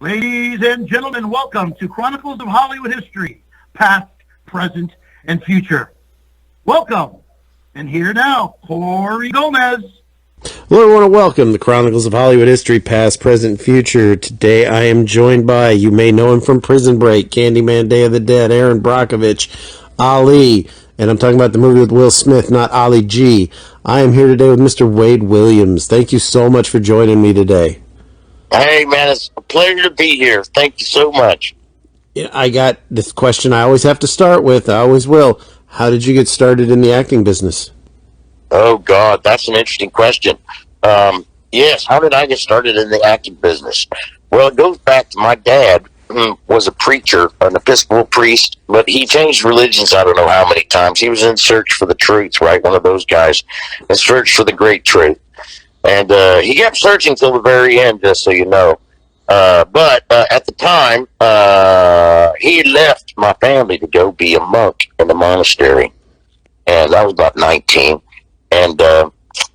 Ladies and gentlemen, welcome to Chronicles of Hollywood History, past, present, and future. Welcome. And here now, Corey Gomez. Hello, everyone, and welcome to Chronicles of Hollywood History, past, present, future. Today I am joined by, you may know him from Prison Break, Candyman, Day of the Dead, Aaron Brockovich, Ali, and I'm talking about the movie with Will Smith, not Ali G. I am here today with Mr. Wade Williams. Thank you so much for joining me today. Hey, man, it's a pleasure to be here. Thank you so much. I got this question I always have to start with. I always will. How did you get started in the acting business? Oh, God, that's an interesting question. Yes, how did I get started in the acting business? Well, it goes back to my dad was a preacher, an Episcopal priest, but he changed religions I don't know how many times. He was in search for the truth, right? One of those guys in search for the great truth. And he kept searching till the very end, just so you know. But at the time, he left my family to go be a monk in the monastery. And I was about 19. And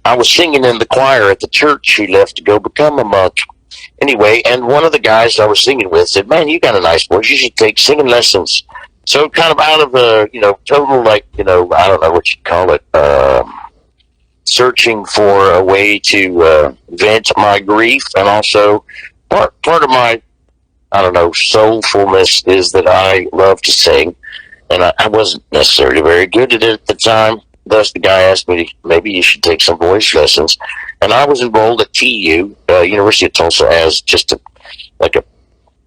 I was singing in the choir at the church he left to go become a monk. Anyway, and one of the guys I was singing with said, "Man, you got a nice voice. You should take singing lessons." So kind of out of a, total, I don't know what you'd call it, searching for a way to vent my grief, and also part of my, soulfulness is that I love to sing, and I wasn't necessarily very good at it at the time. Thus, the guy asked me, maybe you should take some voice lessons, and I was enrolled at TU, University of Tulsa, as just a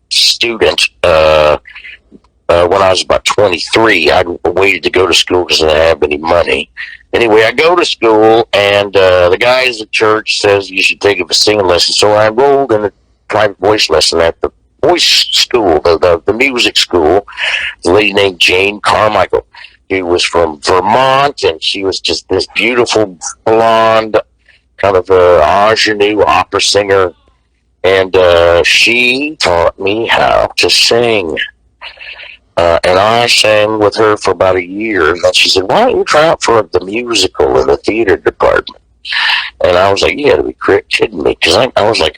student. When I was about 23, I waited to go to school because I didn't have any money. Anyway, I go to school, and the guy at the church says you should take a singing lesson. So I enrolled in a private voice lesson at the voice school, the music school. A lady named Jane Carmichael. She was from Vermont, and she was just this beautiful blonde, kind of ingenue opera singer. And she taught me how to sing. And I sang with her for about a year. And then she said, "Why don't you try out for the musical in the theater department?" And I was like, "You got to be kidding me." Because I was like,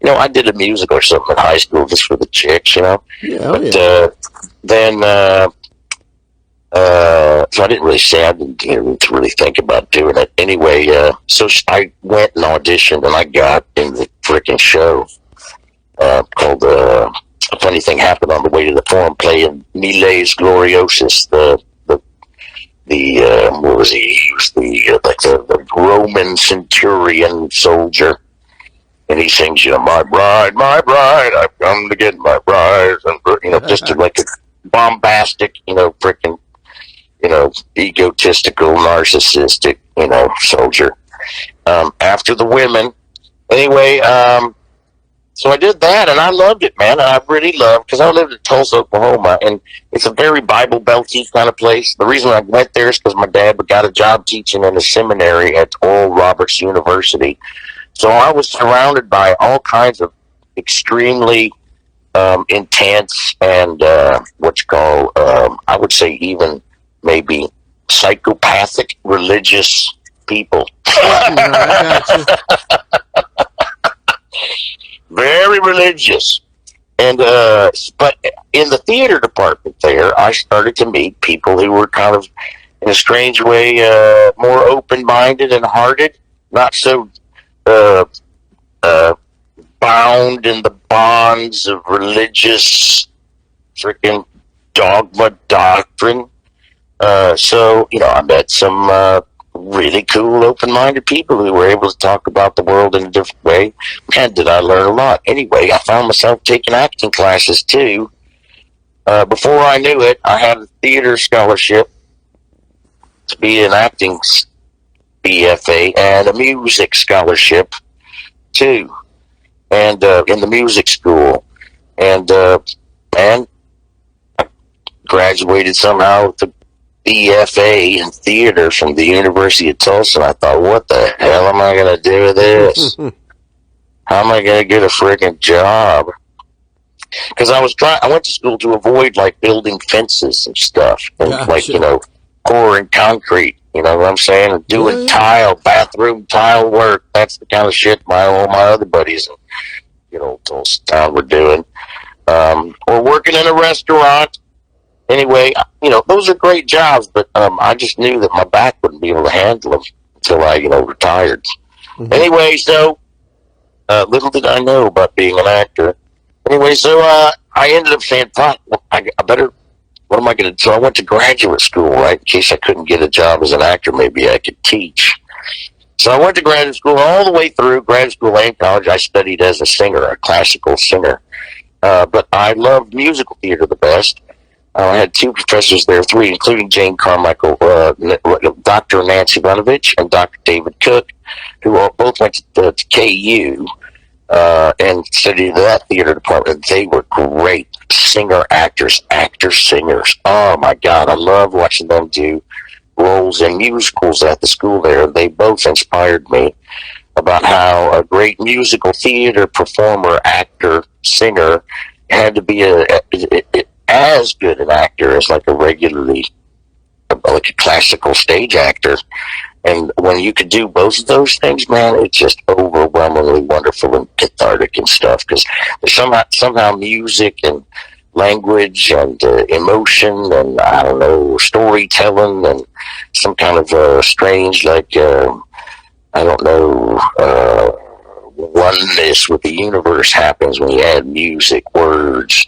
I did a musical or something in high school just for the chicks, Yeah, but then, so I didn't really say, I didn't to really think about doing it. Anyway, so I went and auditioned, and I got in the freaking show called A Funny Thing Happened on the Way to the Forum, playing Miles Gloriosus, what was he? He was the Roman centurion soldier, and he sings, "My bride, I've come to get my bride," and just like a bombastic, freaking, egotistical, narcissistic, soldier. After the women, anyway. So I did that, and I loved it, man. I really loved, because I lived in Tulsa, Oklahoma, and it's a very Bible Belty kind of place. The reason I went there is because my dad got a job teaching in a seminary at Oral Roberts University. So I was surrounded by all kinds of extremely intense and I would say even maybe psychopathic religious people. I got you. Very religious. And but in the theater department there, I started to meet people who were kind of, in a strange way, more open-minded and hearted, not so bound in the bonds of religious freaking dogma doctrine. So, I met some really cool, open-minded people who were able to talk about the world in a different way. Man, did I learn a lot. Anyway, I found myself taking acting classes, too. Before I knew it, I had a theater scholarship to be an acting BFA and a music scholarship, too, and in the music school. And I graduated somehow with the BFA in theater from the University of Tulsa, and I thought, what the hell am I going to do with this? How am I going to get a freaking job? Because I went to school to avoid, building fences and stuff, and, Gotcha. pouring concrete, you know what I'm saying? And doing bathroom tile work. That's the kind of shit all my other buddies in, Tulsa town were doing. or working in a restaurant. Anyway, those are great jobs, but I just knew that my back wouldn't be able to handle them until I, retired. Mm-hmm. Anyway, so little did I know about being an actor. Anyway, so I ended up saying, "Fuck, I better. What am I going to do?" So I went to graduate school, right, in case I couldn't get a job as an actor. Maybe I could teach. So I went to graduate school all the way through graduate school and college. I studied as a singer, a classical singer. But I loved musical theater the best. I had two professors there, three, including Jane Carmichael, Dr. Nancy Ivanovich and Dr. David Cook, who both went to KU and studied in that theater department. They were great actors, singers. Oh, my God. I love watching them do roles in musicals at the school there. They both inspired me about how a great musical theater performer, actor, singer had to be as good an actor as like a classical stage actor. And when you could do both of those things, man, it's just overwhelmingly wonderful and cathartic and stuff. Because somehow music and language and emotion and, I don't know, storytelling and some kind of strange, like, I don't know, oneness with the universe happens when you add music, words,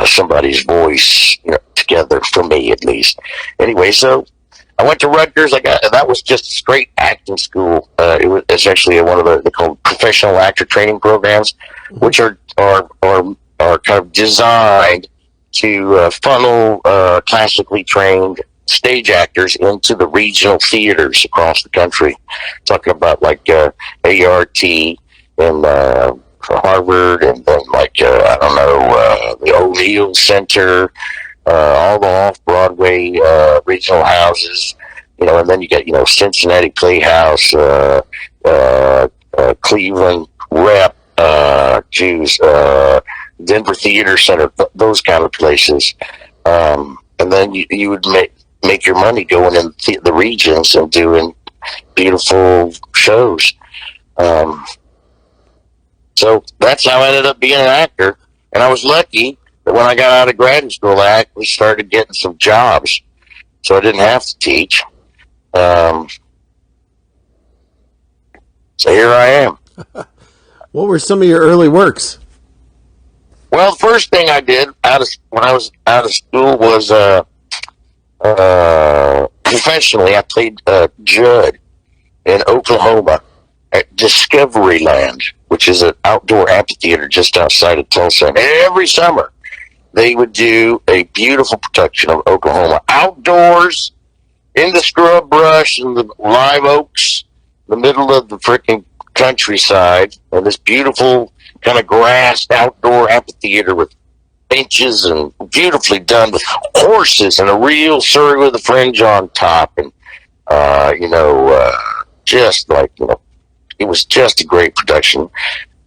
somebody's voice, together, for me at least. Anyway, so I went to Rutgers. That was just a straight acting school. It's actually one of they're called professional actor training programs, which are kind of designed to funnel classically trained stage actors into the regional theaters across the country. Talking about like ART and Harvard, and then like the O'Neill Center, all the off-Broadway regional houses, and then you get Cincinnati Playhouse, Cleveland Rep, Denver Theater Center, those kind of places, and then you would make your money going in the regions and doing beautiful shows. So that's how I ended up being an actor. And I was lucky that when I got out of graduate school, I actually started getting some jobs. So I didn't have to teach. So here I am. What were some of your early works? Well, the first thing I did when I was out of school was professionally, I played Judd in Oklahoma at Discoveryland, which is an outdoor amphitheater just outside of Tulsa. And every summer, they would do a beautiful production of Oklahoma outdoors in the scrub brush and the live oaks, the middle of the freaking countryside, and this beautiful kind of grassed outdoor amphitheater with benches and beautifully done with horses and a real Surrey with a fringe on top, and just like it was just a great production,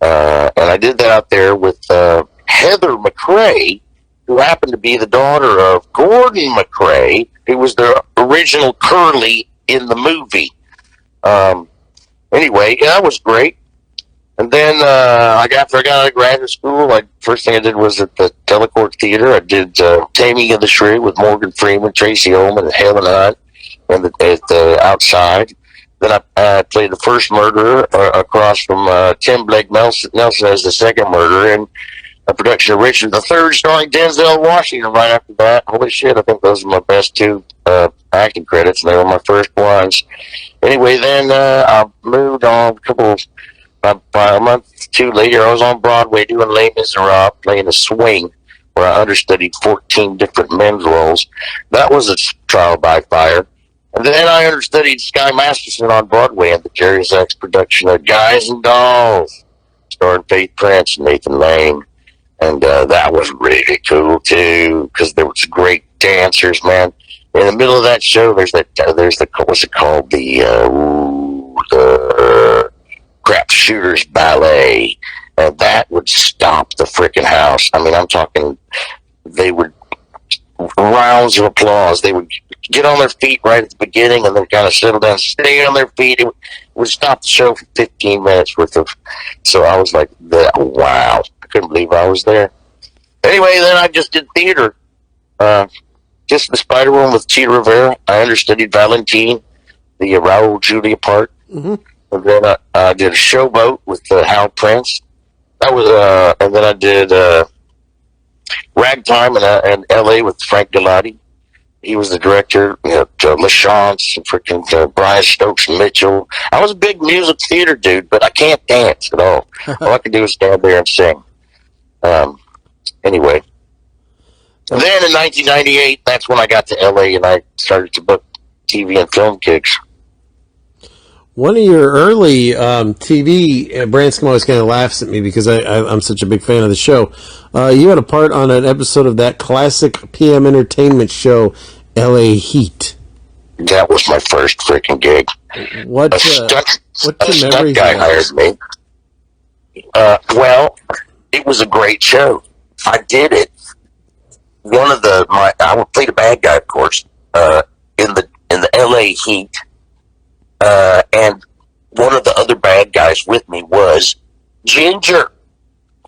and I did that out there with Heather McRae, who happened to be the daughter of Gordon McRae, who was the original Curly in the movie. Anyway, that was great. And then after I got out of graduate school, first thing I did was at the Delacorte Theater. I did Taming of the Shrew with Morgan Freeman, Tracy Ullman, and Helen Hunt at the outside. Then I played the first murderer across from Tim Blake Nelson as the second murderer, and a production of Richard III starring Denzel Washington right after that. Holy shit, I think those are my best two acting credits, and they were my first ones. Anyway, then I moved on about a month or two later. I was on Broadway doing Les Miserables, playing a swing, where I understudied 14 different men's roles. That was a trial by fire. And then I understudied Sky Masterson on Broadway in the Jerry Zaks production of Guys and Dolls, starring Faith Prince and Nathan Lane. And that was really cool, too, because there was great dancers, man. In the middle of that show, there's the what's it called? The Crap Shooters Ballet. And that would stop the freaking house. I mean, I'm talking, they would, rounds of applause. They would get on their feet right at the beginning and then kind of settle down, stay on their feet. It would stop the show for 15 minutes worth of, so I was like, wow. I couldn't believe I was there. Anyway, then I just did theater. Just the Spider-Man with Cheetah Rivera. I understudied Valentine, the Raul Julia part. Mm-hmm. And then I did a Showboat with Hal Prince. That was, and then I did Ragtime in L.A. with Frank Galati. He was the director. You know, LaChance, freaking Brian Stokes Mitchell. I was a big music theater dude, but I can't dance at all. All I can do is stand there and sing. Anyway. And then in 1998, that's when I got to L.A. and I started to book TV and film gigs. One of your early TV, Branscombe always kind of laughs at me because I'm such a big fan of the show. You had a part on an episode of that classic PM entertainment show, L.A. Heat. That was my first freaking gig. What's a your stunt guy hired me. Well, it was a great show. I did it. I played a bad guy, of course, in the L.A. Heat. And one of the other bad guys with me was Ginger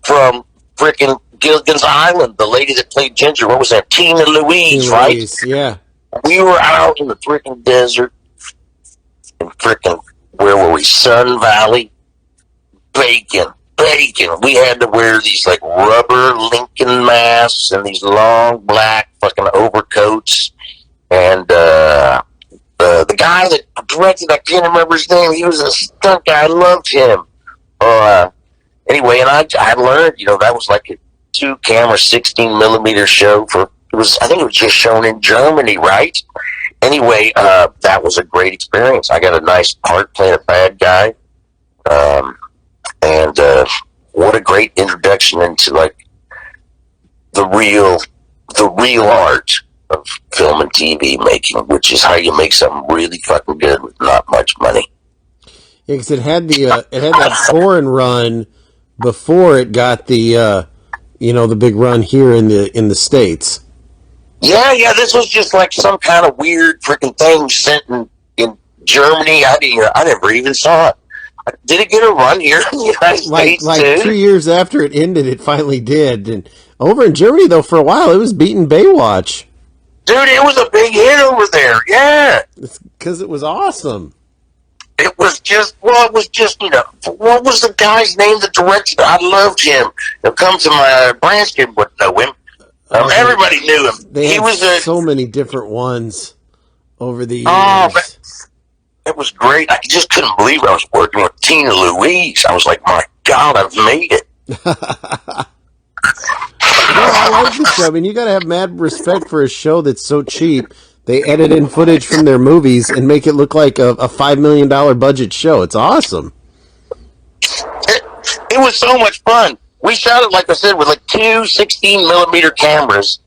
from frickin' Gilligan's Island, the lady that played Ginger. What was that? Tina Louise, right? Yeah. We were out in the frickin' desert, in frickin', where were we? Sun Valley. Bacon. We had to wear these like rubber Lincoln masks and these long black fucking overcoats. And the guy that directed, I can't remember his name. He was a stunt guy. I loved him. Anyway, and I learned, you know, that was like a 2-camera 16mm show I think it was just shown in Germany, right? Anyway, that was a great experience. I got a nice part playing a bad guy. And what a great introduction into like the real art of film and TV making, which is how you make something really fucking good with not much money. Yeah, because it had that foreign run before it got the the big run here in the States. Yeah, this was just like some kind of weird freaking thing sent in Germany. I never even saw it. Did it get a run here in the United States? Like 2 years after it ended, it finally did. And over in Germany, though, for a while, it was beating Baywatch. Dude, it was a big hit over there. Yeah, because it was awesome. It was just, what was the guy's name that directed? I loved him. He'll come to my branch kid would know him. Everybody knew him. He was so many different ones over the years. Oh, it was great. I just couldn't believe I was working with Tina Louise. I was like, my God, I've made it. I like the show. I mean, you got to have mad respect for a show that's so cheap. They edit in footage from their movies and make it look like a $5 million budget show. It's awesome. It was so much fun. We shot it, like I said, with like 2 16mm cameras.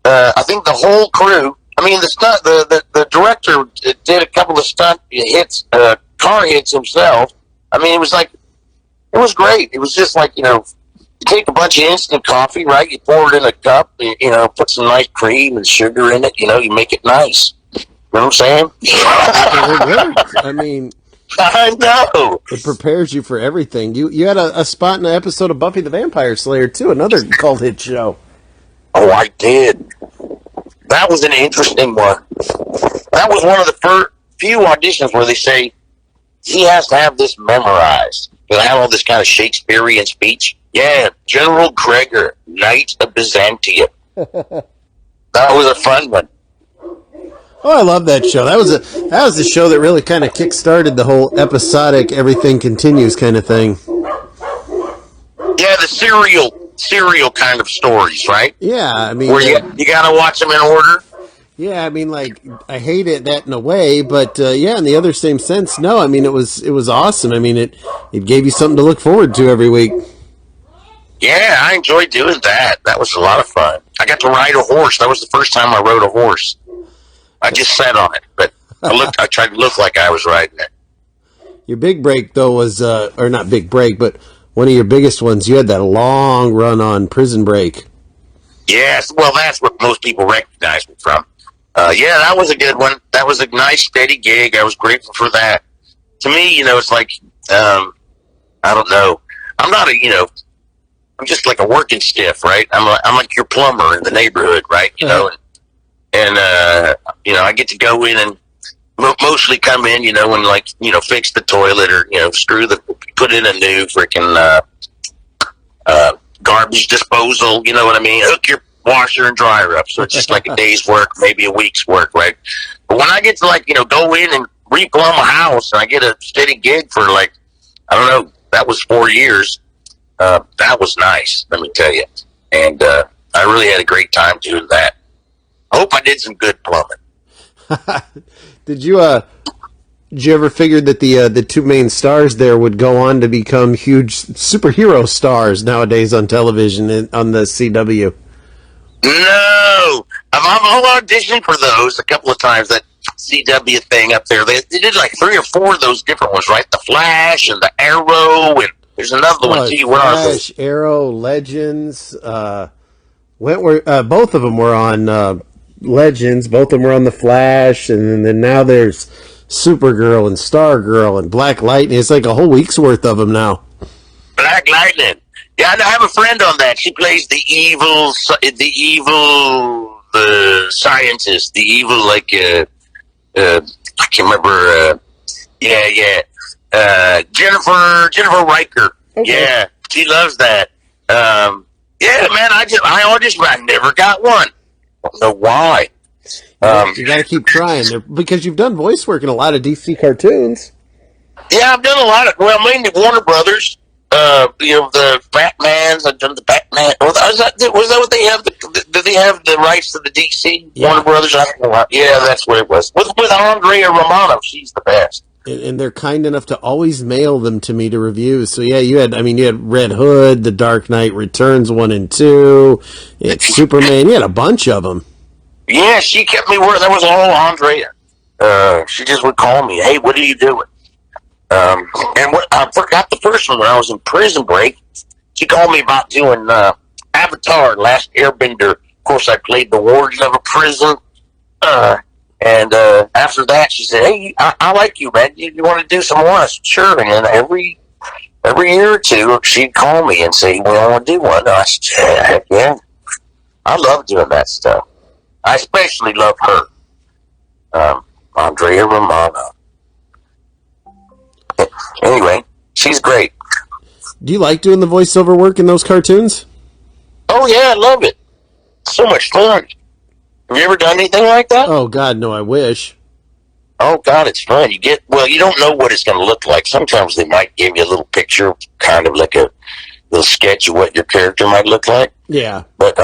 I think the whole crew. I mean, the director did a couple of stunt hits, car hits himself. I mean, it was great. It was just like, you take a bunch of instant coffee, right? You pour it in a cup, put some nice cream and sugar in it, you make it nice. You know what I'm saying? It works. I mean, I know. It prepares you for everything. You had a spot in an episode of Buffy the Vampire Slayer, too, another cult hit show. Oh, I did. That was an interesting one. That was one of the few auditions where they say he has to have this memorized. He'll have all this kind of Shakespearean speech. Yeah, General Gregor, Knight of Byzantium. That was a fun one. Oh, I love that show. That was the show that really kind of kick-started the whole episodic everything continues kind of thing. Yeah, the serial kind of stories, right? Yeah, I mean, where you gotta watch them in order. Yeah, I mean, like, I hate that in a way, but yeah, in the other same sense, no. I mean, it was awesome. I mean, it gave you something to look forward to every week. Yeah, I enjoyed doing that. That was a lot of fun. I got to ride a horse. That was the first time I rode a horse. I just sat on it, but I tried to look like I was riding it. Your big break, though, was, or not big break, but one of your biggest ones, you had that long run on Prison Break. Yes, well, that's what most people recognize me from. Yeah, that was a good one. That was a nice, steady gig. I was grateful for that. To me, it's like, I don't know. I'm not I'm just like a working stiff, right? I'm like your plumber in the neighborhood, right? You know, and I get to go in and mostly come in, and like, fix the toilet or, put in a new freaking, garbage disposal, you know what I mean? Hook your washer and dryer up. So it's just like a day's work, maybe a week's work, right? But when I get to like, go in and replumb a house and I get a steady gig for like, I don't know, that was 4 years. That was nice, let me tell you. And, I really had a great time doing that. I hope I did some good plumbing. Did you ever figure that the two main stars there would go on to become huge superhero stars nowadays on television on the CW? No, I've auditioned for those a couple of times. That CW thing up there, they did like 3 or 4 of those different ones, right? The Flash and the Arrow, and there's another one. Gee, what are those? Flash, Arrow, Legends. Both of them were on Legends. Both of them were on the Flash, and then now there's Supergirl and Stargirl and Black Lightning. It's like a whole week's worth of them now. Black Lightning. Yeah, I have a friend on that. She plays the evil scientist, the evil I can't remember. Jennifer Riker. Okay. Yeah, she loves that. Yeah, man, I auditioned, but I never got one. I don't know why. You got to keep trying because you've done voice work in a lot of DC cartoons. Yeah, I've done a lot of, mainly Warner Brothers. The Batmans. I've done the Batman. Was that what they have? Did they have the rights to the DC Warner Brothers? I don't know. Yeah, that's what it was. With Andrea Romano, she's the best. And they're kind enough to always mail them to me to review. So yeah, you had Red Hood, The Dark Knight Returns 1 and 2, Superman. You had a bunch of them. Yeah, she kept me working. That was all Andrea. She just would call me. Hey, what are you doing? And I forgot the first one when I was in Prison Break. She called me about doing Avatar: Last Airbender. Of course, I played the warden of a prison. And after that, she said, "Hey, I like you, man. You want to do some more?" I said, "Sure." And then every year or two, she'd call me and say, "Well, I want to do one." And I said, "Heck yeah." I love doing that stuff. I especially love her, Andrea Romano. Anyway, she's great. Do you like doing the voiceover work in those cartoons? Oh, yeah, I love it. So much fun. Have you ever done anything like that? Oh, God, no, I wish. Oh, God, it's fun. You don't know what it's going to look like. Sometimes they might give you a little picture, kind of like a little sketch of what your character might look like. Yeah. But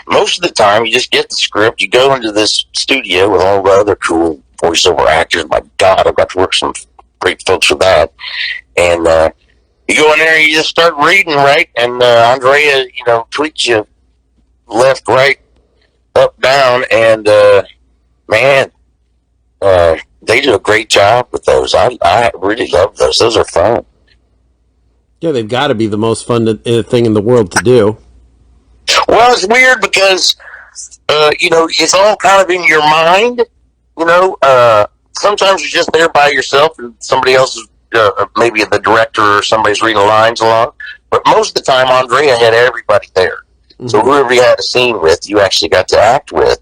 most of the time, you just get the script, you go into this studio with all the other cool voiceover actors. My God, I've got to work with some great folks with that. And you go in there and you just start reading, right? And Andrea, tweets you left, right, up, down, and man, they do a great job with those. I really love those. Those are fun. Yeah, they've got to be the most fun thing in the world to do. Well, it's weird because, it's all kind of in your mind, sometimes you're just there by yourself and somebody else is, maybe the director or somebody's reading the lines along. But most of the time, Andrea had everybody there. Mm-hmm. So whoever you had a scene with, you actually got to act with.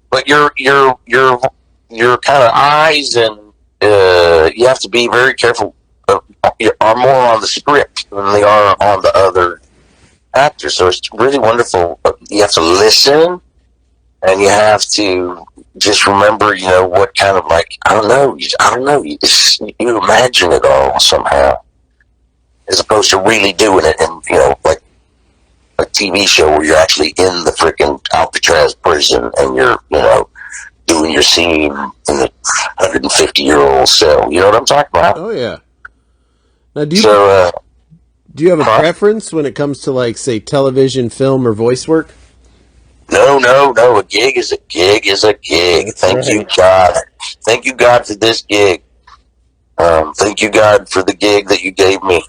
But your kind of eyes and you have to be very careful. Are more on the script than they are on the other actors. So it's really wonderful. You have to listen, and you have to just remember, what kind of I don't know. You imagine it all somehow, as opposed to really doing it, and like a TV show where you're actually in the freaking Alcatraz prison and you're doing your scene in the 150-year-old cell. You know what I'm talking about? Oh yeah. Now, do you have a preference when it comes to say television, film, or voice work? No. A gig is a gig is a gig. Thank you, God. Thank you, God, for this gig. Thank you, God, for the gig that you gave me.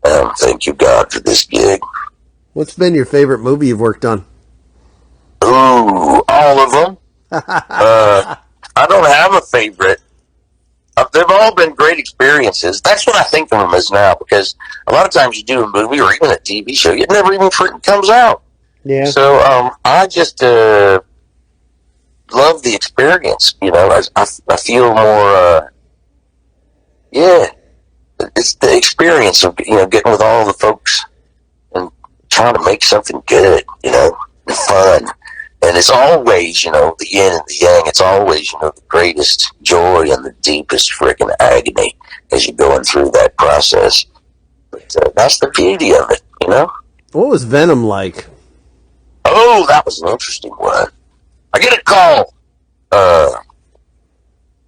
Thank you, God, for this gig. What's been your favorite movie you've worked on? Ooh, all of them. I don't have a favorite. They've all all been great experiences. That's what I think of them as now, because a lot of times you do a movie or even a TV show, it never even freaking comes out. Yeah. So I just love the experience. You know, I feel more. Yeah, it's the experience of getting with all the folks and trying to make something good. You know, and fun. And it's always, the yin and the yang. It's always, the greatest joy and the deepest freaking agony as you're going through that process. But that's the beauty of it, What was Venom like? Oh, that was an interesting one. I get a call.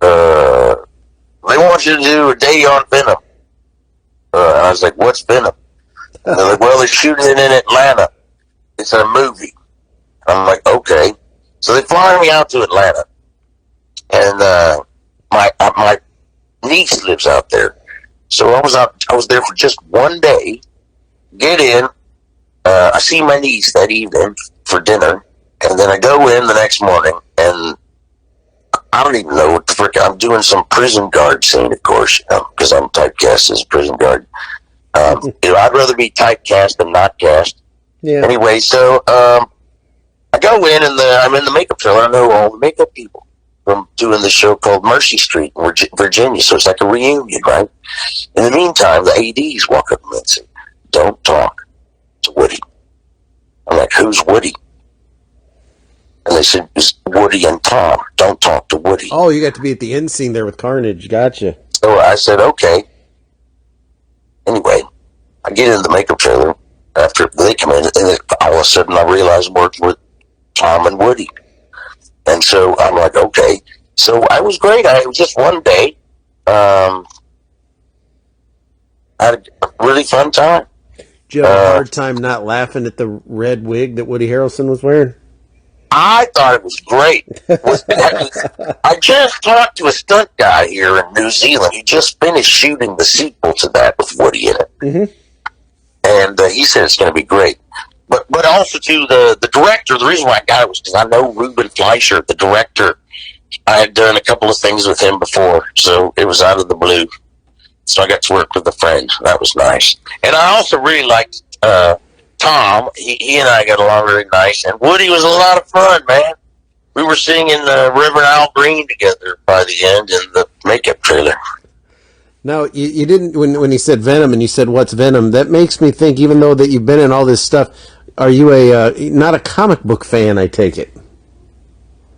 They want you to do a day on Venom. And I was like, what's Venom? And they're like, well, they're shooting it in Atlanta. It's a movie. I'm like, okay. So they fly me out to Atlanta, and my niece lives out there. So I was there for just one day. Get in. I see my niece that evening for dinner, and then I go in the next morning, and I don't even know what the frick. I'm doing some prison guard scene, of course, because I'm typecast as a prison guard. I'd rather be typecast than not cast. Yeah. Anyway, so I go in and I'm in the makeup trailer. I know all the makeup people from doing the show called Mercy Street in Virginia. So it's like a reunion, right? In the meantime, the ADs walk up to me and say, don't talk to Woody. I'm like, who's Woody? And they said, it's Woody and Tom. Don't talk to Woody. Oh, you got to be at the end scene there with Carnage. Gotcha. So I said, okay. Anyway, I get in the makeup trailer after they come in, and all of a sudden I realize I'm working with Tom and Woody. And so I'm like, okay. So I was great. It was just one day. I had a really fun time. Did you have a hard time not laughing at the red wig that Woody Harrelson was wearing? I thought it was great. I just talked to a stunt guy here in New Zealand. He just finished shooting the sequel to that with Woody in it. Mm-hmm. And he said it's going to be great. But also, too, the director, the reason why I got it was because I know Ruben Fleischer, the director. I had done a couple of things with him before, so it was out of the blue. So I got to work with a friend. That was nice. And I also really liked Tom. He and I got along really nice. And Woody was a lot of fun, man. We were singing Reverend Al Green together by the end in the makeup trailer. Now, you didn't, when he said Venom and you said, what's Venom, that makes me think, even though that you've been in all this stuff, are you not a comic book fan, I take it?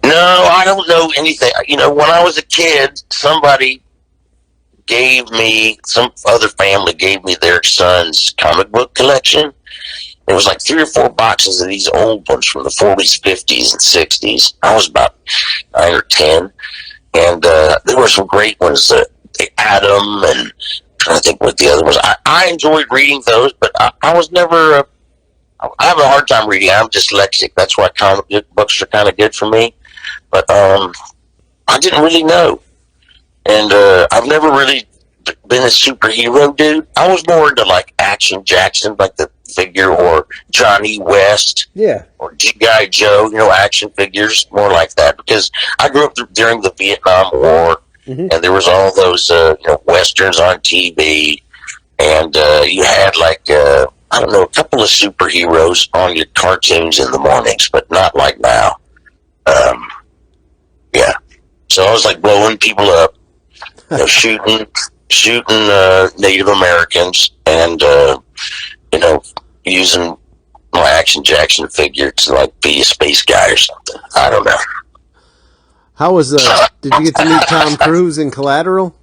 No, I don't know anything. When I was a kid, some other family gave me their son's comic book collection. There was like 3 or 4 boxes of these old ones from the 40s, 50s, and 60s. I was about 9 or 10. And there were some great ones, Adam, and I'm trying to think what the other was. I enjoyed reading those, but I was never... I have a hard time reading. I'm dyslexic. That's why comic books are kind of good for me. But I didn't really know. And I've never really been a superhero dude. I was more into like Action Jackson, like the figure, or Johnny West. Yeah. Or G.I. Joe, action figures, more like that. Because I grew up during the Vietnam War, and there was all those, Westerns on TV. And you had like... I don't know, a couple of superheroes on your cartoons in the mornings, but not like now. Yeah. So I was like blowing people up, shooting Native Americans, and using my Action Jackson figure to like be a space guy or something. I don't know. How was did you get to meet Tom Cruise in Collateral?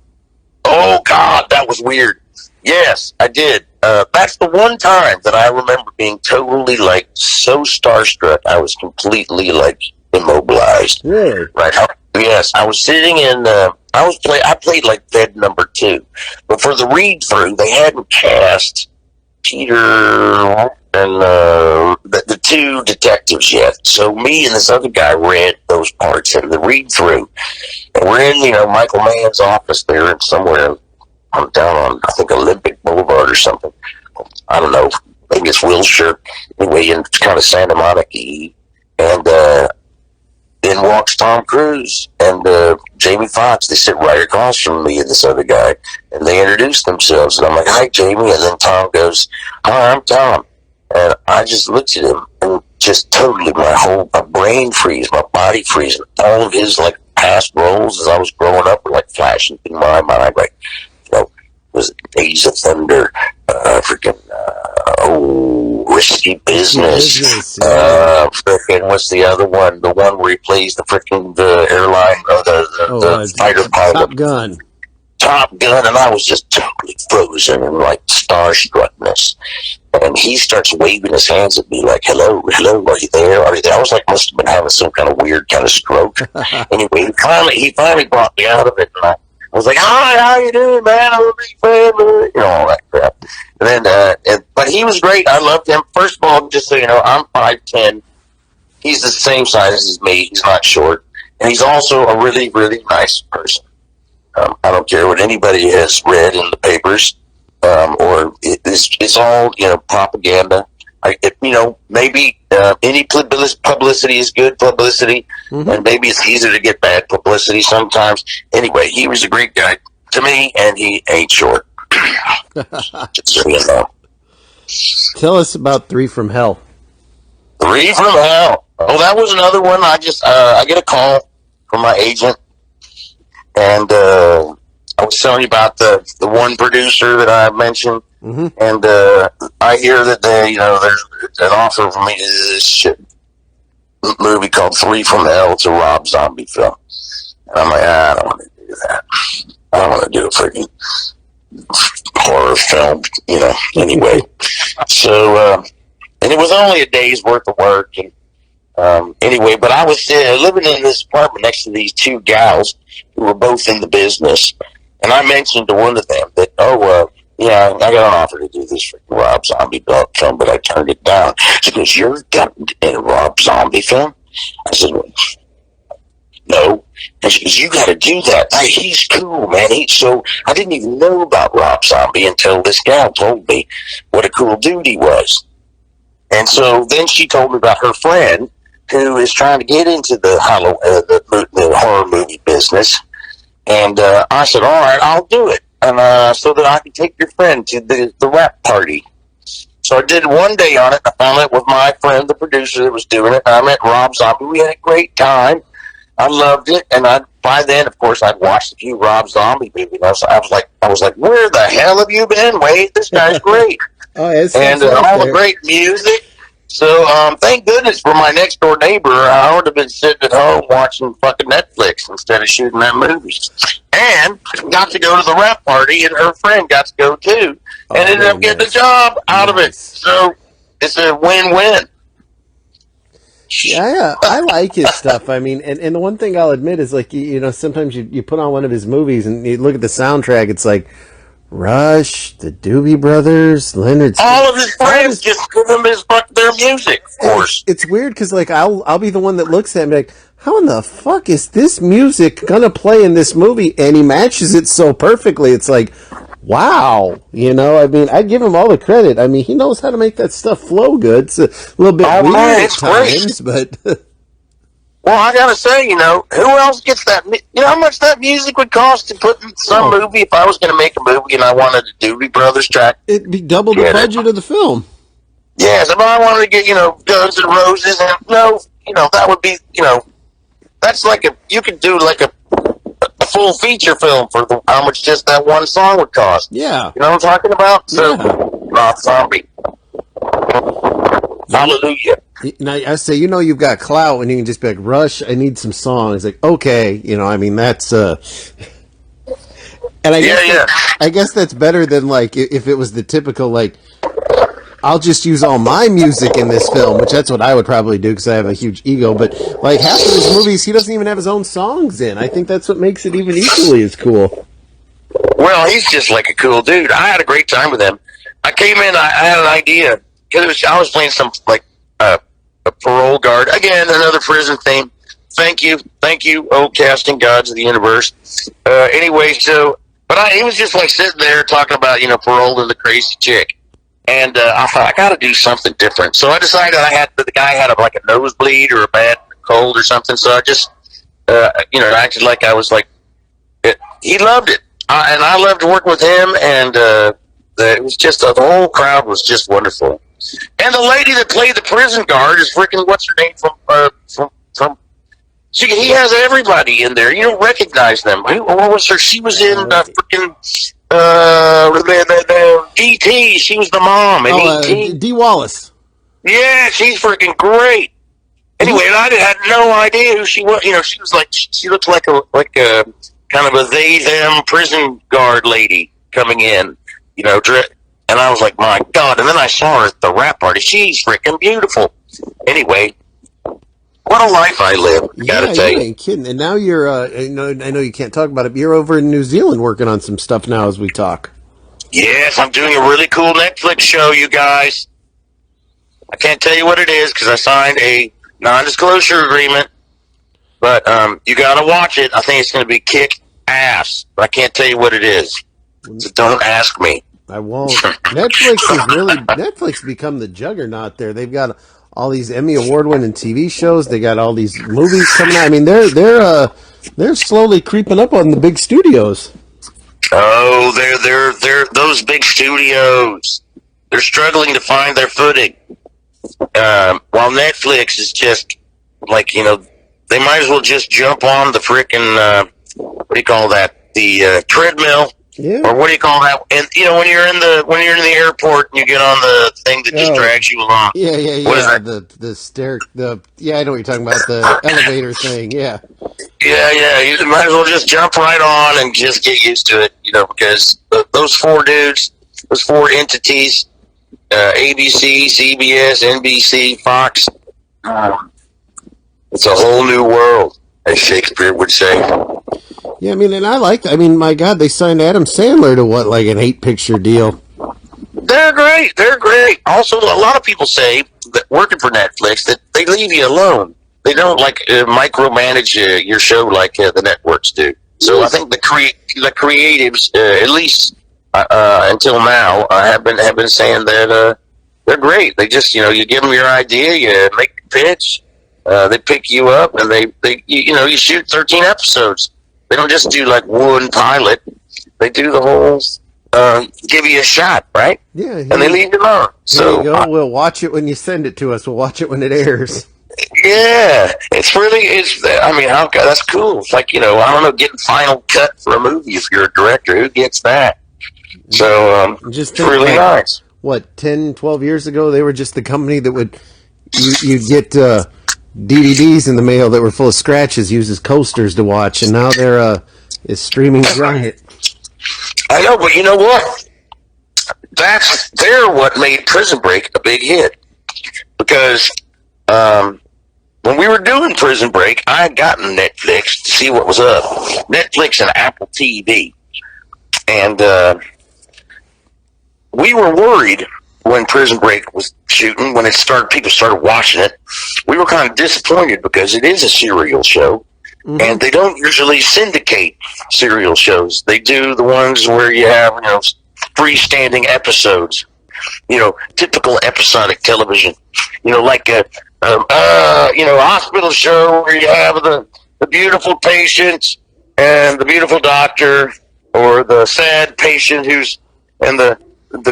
Oh God, that was weird. Yes, I did. That's the one time that I remember being totally, like, so starstruck. I was completely, like, immobilized. Really? Right. Yes, I was sitting in, I played, like, Fed number 2. But for the read-through, they hadn't cast Peter and the 2 detectives yet. So me and this other guy read those parts in the read-through. And we're in, Michael Mann's office there and somewhere. I'm down on, I think, Olympic Boulevard or something. I don't know. Maybe it's Wilshire. Anyway, in kind of Santa Monica. And in walks Tom Cruise and Jamie Foxx. They sit right across from me and this other guy, and they introduce themselves. And I'm like, "Hi, Jamie," and then Tom goes, "Hi, I'm Tom." And I just looked at him and just totally my brain freeze, my body freeze, and all of his like past roles as I was growing up were like flashing through my mind, like, you know, was it Days of Thunder, Risky Business, frickin' what's the other one? The one where he plays the airline, the fighter pilot. Top Gun, and I was just totally frozen and like starstruckness. And he starts waving his hands at me like, hello, are you there? Are you there? I was like, must have been having some kind of weird kind of stroke. Anyway, he finally brought me out of it, and I was like, hi, how you doing, man? I'm a big fan, you know, all that crap. And then, but he was great. I loved him. First of all, just so you know, I'm 5'10". He's the same size as me. He's not short. And he's also a really, really nice person. I don't care what anybody has read in the papers, or it's all, you know, propaganda. Maybe any publicity is good publicity, and maybe it's easier to get bad publicity sometimes. Anyway, he was a great guy to me, and he ain't short. Just so you know. Tell us about Three from Hell. Three from Hell. Oh, that was another one. I get a call from my agent, and I was telling you about the one producer that I mentioned, and I hear that there's an offer for me to do this shit movie called Three from Hell. It's a Rob Zombie film, and I'm like, I don't want to do that. I don't want to do a freaking horror film, you know. Anyway, so and it was only a day's worth of work, and anyway, but I was living in this apartment next to these two gals who were both in the business. And I mentioned to one of them that, I got an offer to do this freaking Rob Zombie film, but I turned it down. She goes, "You're in a Rob Zombie film?" I said, "No." And she goes, "You got to do that. He's cool, man. So I didn't even know about Rob Zombie until this gal told me what a cool dude he was. And so then she told me about her friend who is trying to get into the horror movie business. And I said, all right, I'll do it. And so that I can take your friend to the rap party. So I did one day on it. I found out with my friend, the producer that was doing it. I met Rob Zombie. We had a great time. I loved it. And by then, of course, I'd watched a few Rob Zombie movies. I was like, where the hell have you been, Wade? This guy's great. And all the great music. So, thank goodness for my next door neighbor. I would have been sitting at home watching fucking Netflix instead of shooting that movie. And got to go to the rap party, and her friend got to go too, and ended up getting a job out of it. So, it's a win-win. Yeah, I like his stuff. I mean, and the one thing I'll admit is, like, sometimes you put on one of his movies and you look at the soundtrack, it's like, Rush, the Doobie Brothers, Leonard Skinner. All of his friends just give him their music, of course. It's weird because, like, I'll be the one that looks at him like, how in the fuck is this music gonna play in this movie? And he matches it so perfectly. It's like, wow. I mean, I give him all the credit. I mean, he knows how to make that stuff flow good. It's a little bit weird at times, but... Well, I gotta say, who else gets that? You know how much that music would cost to put in some movie if I was going to make a movie and I wanted a Doobie Brothers track? It'd be double the budget of the film. Yes, if I wanted to get, Guns N' Roses, and that would be, that's like you could do like a full feature film for how much just that one song would cost. Yeah. You know what I'm talking about? So, Rob Zombie. Hallelujah. Now, I say, you've got clout, and you can just be like, Rush, I need some songs. Like, okay, I mean, that's, and I guess that's better than, like, if it was the typical, like, I'll just use all my music in this film, which that's what I would probably do because I have a huge ego. But, like, half of his movies, he doesn't even have his own songs in. I think that's what makes it even equally as cool. Well, he's just like a cool dude. I had a great time with him. I came in, I had an idea, because I was playing some, like, a parole guard. Again, another prison theme. Thank you, oh casting gods of the universe. Anyway, but he was just like sitting there talking about, parole and the crazy chick. And I thought, I got to do something different. So I decided the guy had like a nosebleed or a bad cold or something. So I just, acted like I was like, he loved it. And I loved working with him. And it was just, the whole crowd was just wonderful. And the lady that played the prison guard is freaking, what's her name from he has everybody in there. You don't recognize them. What was her? She was in freaking E.T. She was the mom in E.T. Dee Wallace. Yeah, she's freaking great. Anyway, and I had no idea who she was. She was like, she looked like a kind of a they/them prison guard lady coming in. And I was like, my God. And then I saw her at the rap party. She's freaking beautiful. Anyway, what a life I live. Gotta tell you. You ain't kidding. And now you're, I know you can't talk about it, but you're over in New Zealand working on some stuff now as we talk. Yes, I'm doing a really cool Netflix show, you guys. I can't tell you what it is because I signed a non-disclosure agreement. But you gotta watch it. I think it's gonna be kick ass. But I can't tell you what it is. So don't ask me. I won't. Netflix become the juggernaut there. They've got all these Emmy award-winning TV shows. They got all these movies coming out. I mean, they're slowly creeping up on the big studios. Oh, they're those big studios. They're struggling to find their footing. While Netflix is just like, they might as well just jump on the frickin' what do you call that? The treadmill. Yeah. Or what do you call that? And when you're in the airport and you get on the thing that just drags you along. Yeah. What is that? The stair. I know what you're talking about. The elevator thing. Yeah. Yeah. You might as well just jump right on and just get used to it. Because those four dudes, those four entities, ABC, CBS, NBC, Fox. It's a whole new world, as Shakespeare would say. Yeah, and my God, they signed Adam Sandler to like an 8-picture deal. They're great. Also, a lot of people say that working for Netflix that they leave you alone. They don't micromanage your show like the networks do. So I think the creatives, at least until now, have been saying that they're great. They just you give them your idea, you make the pitch, they pick you up, and they you shoot 13 episodes. They don't just do like one pilot. They do the whole, give you a shot, right? Yeah. And they leave you alone. So there you go. We'll watch it when you send it to us. We'll watch it when it airs. Yeah. That's cool. It's like, I don't know, getting final cut for a movie if you're a director. Who gets that? So, it's really nice. What, 10, 12 years ago, they were just the company that would, you'd get, DVDs in the mail that were full of scratches, used as coasters to watch, and now they're a streaming giant. I know, but you know what? They're what made Prison Break a big hit. Because when we were doing Prison Break, I had gotten Netflix to see what was up. Netflix and Apple TV. And we were worried when Prison Break was shooting, when people started watching it. We were kind of disappointed because it is a serial show, and they don't usually syndicate serial shows. They do the ones where you have, freestanding episodes, typical episodic television, like a hospital show where you have the beautiful patient and the beautiful doctor, or the sad patient and the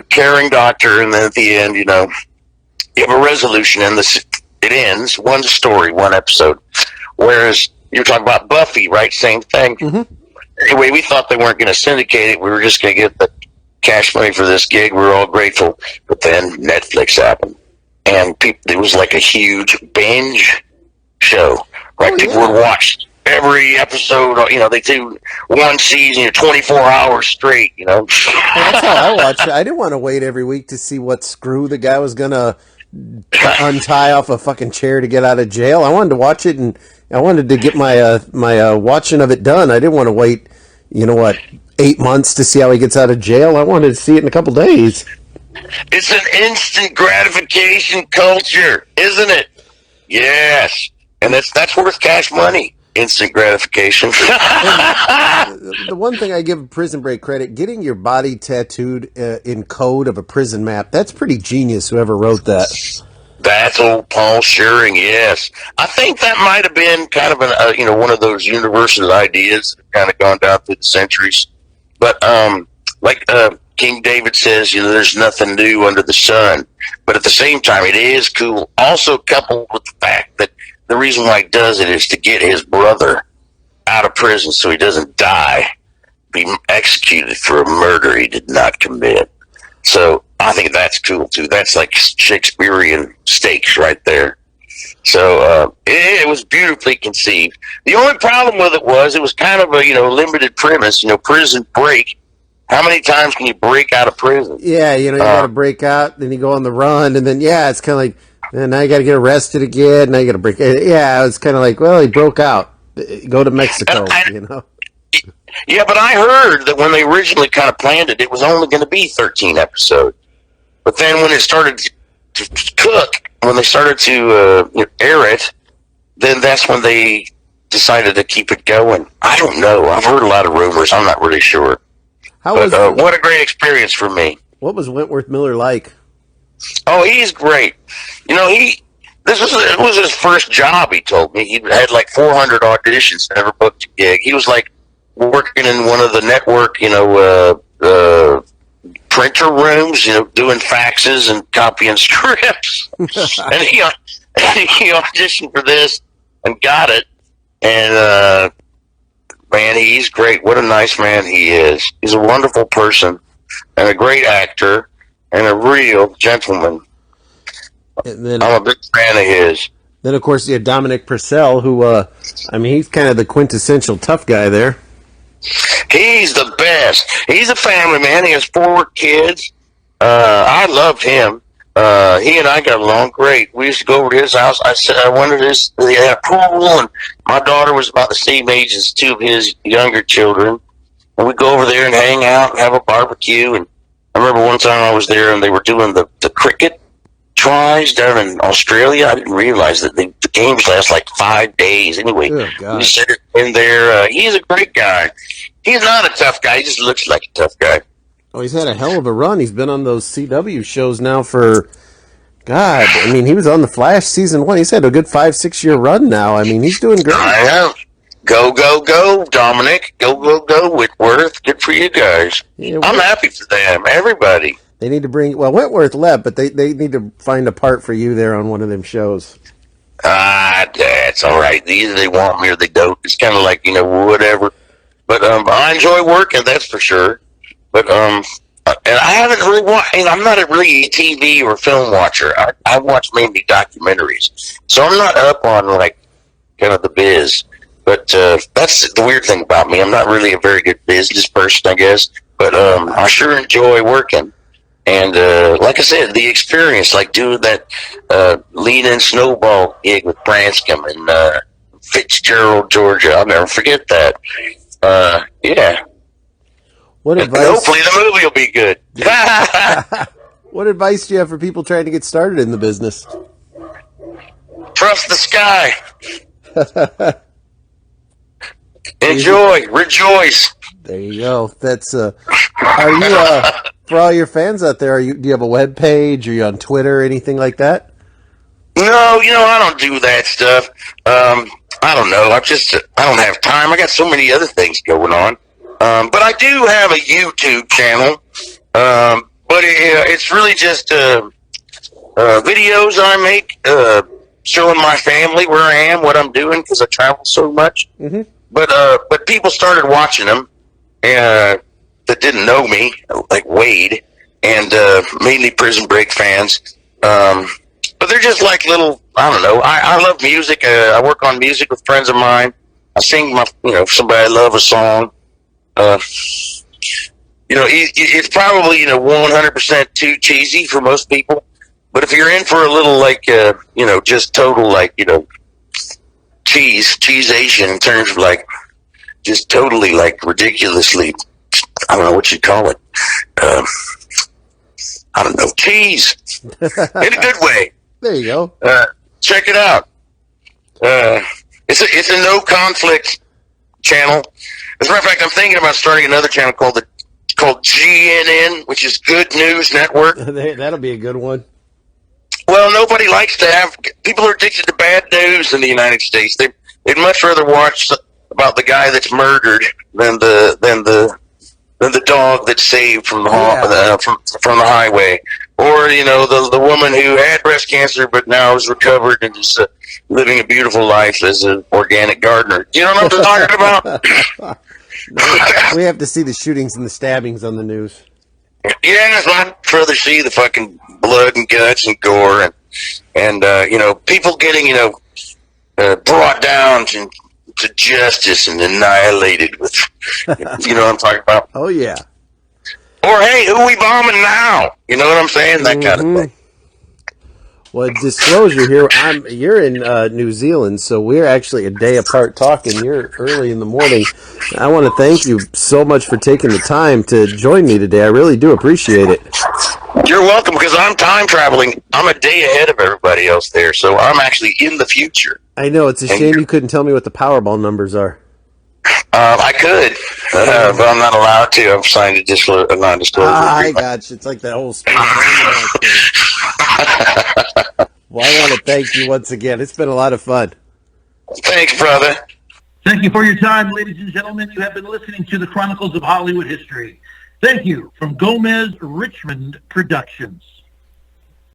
caring doctor, and then at the end, you have a resolution, and it ends one story, one episode. Whereas you're talking about Buffy, right? Same thing. Mm-hmm. Anyway, we thought they weren't going to syndicate it. We were just going to get the cash money for this gig. We were all grateful. But then Netflix happened, and it was like a huge binge show. Right? People would watch every episode. They do one season, 24 hours straight. Well, that's how I watched it. I didn't want to wait every week to see what screw the guy was gonna untie off a fucking chair to get out of jail. I wanted to watch it, and I wanted to get my watching of it done. I didn't want to wait, 8 months to see how he gets out of jail. I wanted to see it in a couple days. It's an instant gratification culture, isn't it? Yes, and that's worth cash money. Instant gratification. The one thing I give Prison Break credit, getting your body tattooed in code of a prison map, that's pretty genius, whoever wrote that. That's old Paul Shearing, yes. I think that might have been kind of one of those universal ideas that kind of gone down through the centuries. But like King David says, there's nothing new under the sun. But at the same time, it is cool. Also coupled with the fact that the reason why he does it is to get his brother out of prison so he doesn't die, be executed for a murder he did not commit. So I think that's cool too. That's like Shakespearean stakes right there. So it was beautifully conceived. The only problem with it was kind of a limited premise. Prison Break. How many times can you break out of prison? Yeah, you got to break out, then you go on the run, and then it's kind of like, and now you got to get arrested again. Now you got to break. Yeah, it's kind of like, well, he broke out. Go to Mexico. Yeah, but I heard that when they originally kind of planned it, it was only going to be 13 episodes. But then when it started to cook, when they started to air it, then that's when they decided to keep it going. I don't know. I've heard a lot of rumors. I'm not really sure. What a great experience for me. What was Wentworth Miller like? Oh, he's great. It was his first job, he told me. He had like 400 auditions, never booked a gig. He was like working in one of the network, printer rooms, doing faxes and copying scripts. And he auditioned for this and got it. And, man, he's great. What a nice man he is. He's a wonderful person and a great actor and a real gentleman. And then, I'm a big fan of his. Then, of course, you had Dominic Purcell, who, he's kind of the quintessential tough guy there. He's the best. He's a family man. He has 4 kids. I loved him. He and I got along great. We used to go over to his house. I went to they had a pool, and my daughter was about the same age as 2 of his younger children. And we'd go over there and hang out and have a barbecue. And I remember one time I was there, and they were doing the cricket tries down in Australia. I didn't realize that the games last like 5 days. Anyway, we sit in there. He's a great guy. He's not a tough guy. He just looks like a tough guy. Oh, he's had a hell of a run. He's been on those CW shows now for, God, he was on The Flash season 1. He's had a good 5-6 year run now. He's doing great. I know. Go, go, go, Dominic. Go, go, go, Whitworth. Good for you guys. Yeah, I'm happy for them. Everybody. They need to bring, Wentworth left, but they need to find a part for you there on one of them shows. That's all right. Either they want me or they don't. It's kind of like, whatever. But I enjoy working, that's for sure. But and I haven't really watched. I'm not really a TV or film watcher. I watch mainly documentaries, so I'm not up on like kind of the biz. But that's the weird thing about me. I'm not really a very good business person, I guess. But I sure enjoy working. And like I said, the experience, like doing that Lean In Snowball gig with Branscombe in Fitzgerald, Georgia. I'll never forget that. Yeah. What advice? Hopefully the movie will be good. What advice do you have for people trying to get started in the business? Trust the sky. Enjoy. Rejoice. There you go. That's are you for all your fans out there, do you have a web page? Are you on Twitter or anything like that? No, I don't do that stuff. I don't know. I don't have time. I got so many other things going on. But I do have a YouTube channel. But it's really just videos I make showing my family where I am, what I'm doing, because I travel so much. Mm-hmm. But people started watching them that didn't know me, like Wade, and mainly Prison Break fans. But they're just like little, I don't know. I love music. I work on music with friends of mine. I sing if somebody I love a song. It's probably 100% too cheesy for most people. But if you're in for a little like just total like cheese-ation in terms of like just totally like ridiculously, I don't know what you'd call it. I don't know, cheese in a good way. There you go. Check it out. It's a no conflict channel. As a matter of fact, I'm thinking about starting another channel called GNN, which is Good News Network. That'll be a good one. Well, nobody likes to have. People are addicted to bad news in the United States. They'd much rather watch about the guy that's murdered than the dog that's saved from the from the highway, or the woman who had breast cancer but now is recovered and is living a beautiful life as an organic gardener. You know what I'm talking about? No, we have to see the shootings and the stabbings on the news. Yeah, I'd rather see the fucking blood and guts and gore and people getting brought down to justice and annihilated with you know what I'm talking about. Oh yeah. Or hey, who we bombing now? You know what I'm saying? That kind of thing. Well, disclosure here, you're in New Zealand, so we're actually a day apart talking. You're early in the morning. I want to thank you so much for taking the time to join me today. I really do appreciate it. You're welcome, because I'm time traveling. I'm a day ahead of everybody else there, so I'm actually in the future. I know, it's a shame you couldn't tell me what the Powerball numbers are. I could, but I'm not allowed to. I've signed a non-disclosure I agreement. got you. It's like that whole space. Well, I want to thank you once again. It's been a lot of fun. Thanks, brother. Thank you for your time, ladies and gentlemen. You have been listening to the Chronicles of Hollywood History. Thank you from Gomez Richmond Productions.